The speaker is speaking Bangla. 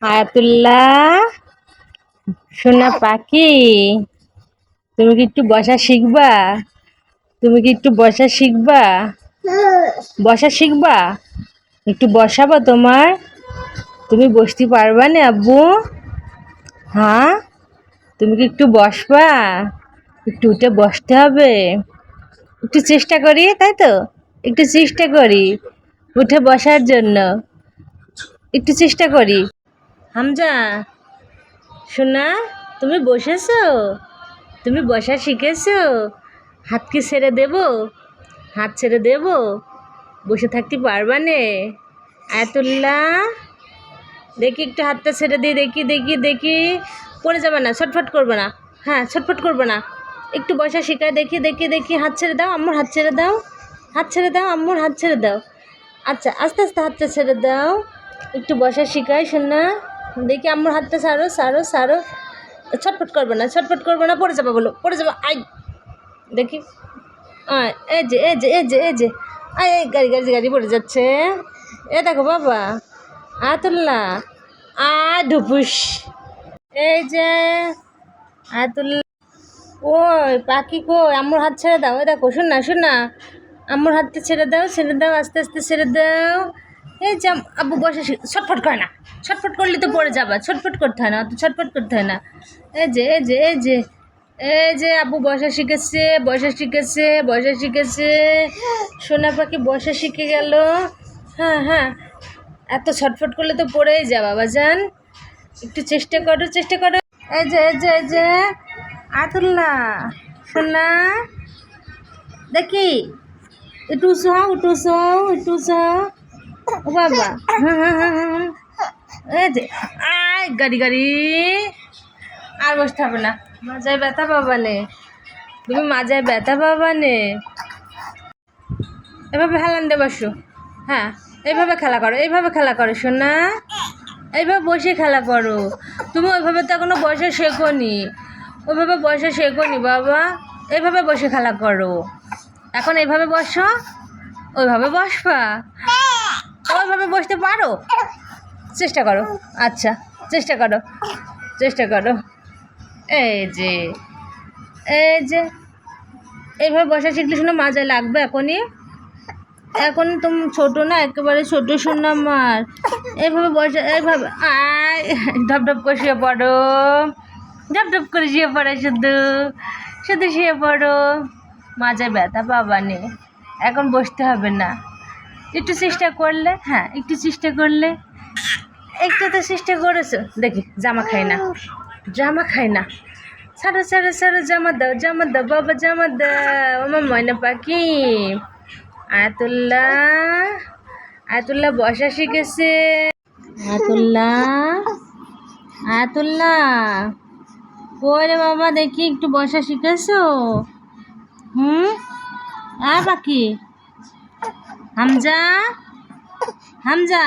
আয়াতুল্লাহ, সোনা পাখি, তুমি কি একটু বসা শিখবা? তুমি কি একটু বসা শিখবা? বসা শিখবা? একটু বসাবো তোমার? তুমি বসতে পারবা না আব্বু? হ্যাঁ, তুমি কি একটু বসবা? একটু উঠে বসতে হবে। একটু চেষ্টা করি, তাই তো? একটু চেষ্টা করি উঠে বসার জন্য, একটু চেষ্টা করি। হামজা, সোনা, তুমি বসেছো? তুমি বসা শিখেছো? হাত কি ছেড়ে দেব? হাত ছেড়ে দেব? বসে থাকতে পারবা নে? আয়াতুল্লাহ, দেখি একটু হাতটা ছেড়ে দিই, দেখি দেখি দেখি। পড়ে যাবে না, ছটফট করবে না। হ্যাঁ, ছটফট করবে না। একটু বসা শেখায়, দেখি দেখি দেখি। হাত ছেড়ে দাও, আম্মুর হাত ছেড়ে দাও। হাত ছেড়ে দাও, আম্মুর হাত ছেড়ে দাও। আচ্ছা, আস্তে আস্তে হাতটা ছেড়ে দাও। একটু বসা শিখাই শোনা। দেখি আম্মুর হাতটা ছাড়ো ছাড়ো ছাড়ো। ছটফট করবে না, ছটফট করবে না। পড়ে যাবে, বলো পড়ে যাবে। আই, দেখি। এই যে এই যে এই যে এই যে আয়, এই গাড়ি গাড়ি গাড়ি পড়ে যাচ্ছে। এ দেখো বাবা, আয়াতুল্লাহ, ঢুপুস। এই যে আয়াতুল্লাহ, ওই পাখি কই? আম্মুর হাত ছেড়ে দাও। এই দেখো, শোন না শোন না, আম্মুর হাতটা ছেড়ে দাও, ছেড়ে দাও, আস্তে আস্তে ছেড়ে দাও। এই যে আব্বু বসে ছটফট করে না। ছটফট করলে তো পড়ে যাবা। ছটফট করতে হয় না, অত ছটফট করতে হয় না। এই যে এই যে এই যে এই যে আব্বু বসা শিখেছে, বসা শিখেছে, বসা শিখেছে। সোনা পাখি বসা শিখে গেল। হ্যাঁ হ্যাঁ, এত ছটফট করলে তো পড়েই যাবা বাজান। একটু চেষ্টা করো, চেষ্টা করো। এই যে এই যে এই যে আয়াতুল্লাহ, সোনা, দেখি একটু উঁচু হও, একটু উঁচু হও, একটু উঁচু হও। ও বাবা, এই যে আয় গাড়ি গাড়ি। আর বসতে হবে না, মাজায় ব্যথা পাবা নে। তুমি মাজায় ব্যথা পাবা নে। এভাবে হেলান দিয়ে বসো। হ্যাঁ, এইভাবে খেলা করো, এইভাবে খেলা করো সোনা। এইভাবে বসে খেলা করো। তুমি ওইভাবে তো এখনো বসে শেখোনি। ওইভাবে বসে শেখোনি বাবা। এইভাবে বসে খেলা করো। এখন এইভাবে বসো, ওইভাবে বসবা। ওইভাবে বসতে পারো? চেষ্টা করো। আচ্ছা, চেষ্টা করো, চেষ্টা করো। এই যে এই যে এইভাবে বসা শিখলে শুনে মজা লাগবে এখনই। এখন তুমি ছোটো না, একেবারে ছোটো শোনা আমার। এইভাবে বসে, এইভাবে আয়, ঢপ ঢপ করে শুয়ে পড়ো। ঢপ ঢপ করে শুয়ে পড়ো, শুধু শুধু শুয়ে পড়ো। মাজায় ব্যথা পাবা নে, এখন বসতে হবে না। একটু চেষ্টা করলে, হ্যাঁ একটু চেষ্টা করলে। একটু তো চেষ্টা করেছো। দেখি জামা খাই না, জামা খাই না। ছাড়ো ছাড়ো ছাড়ো, জামা দাও, জামা দাও বাবা, জামা দাও। আমার ময়না পাখি আয়াতুল্লাহ, আয়াতুল্লাহ বসা শিখেছে। আয়াতুল্লাহ, আয়াতুল্লাহ, কই রে বাবা, দেখি একটু বসা শিখেছো? পাখি, হামজা, হামজা।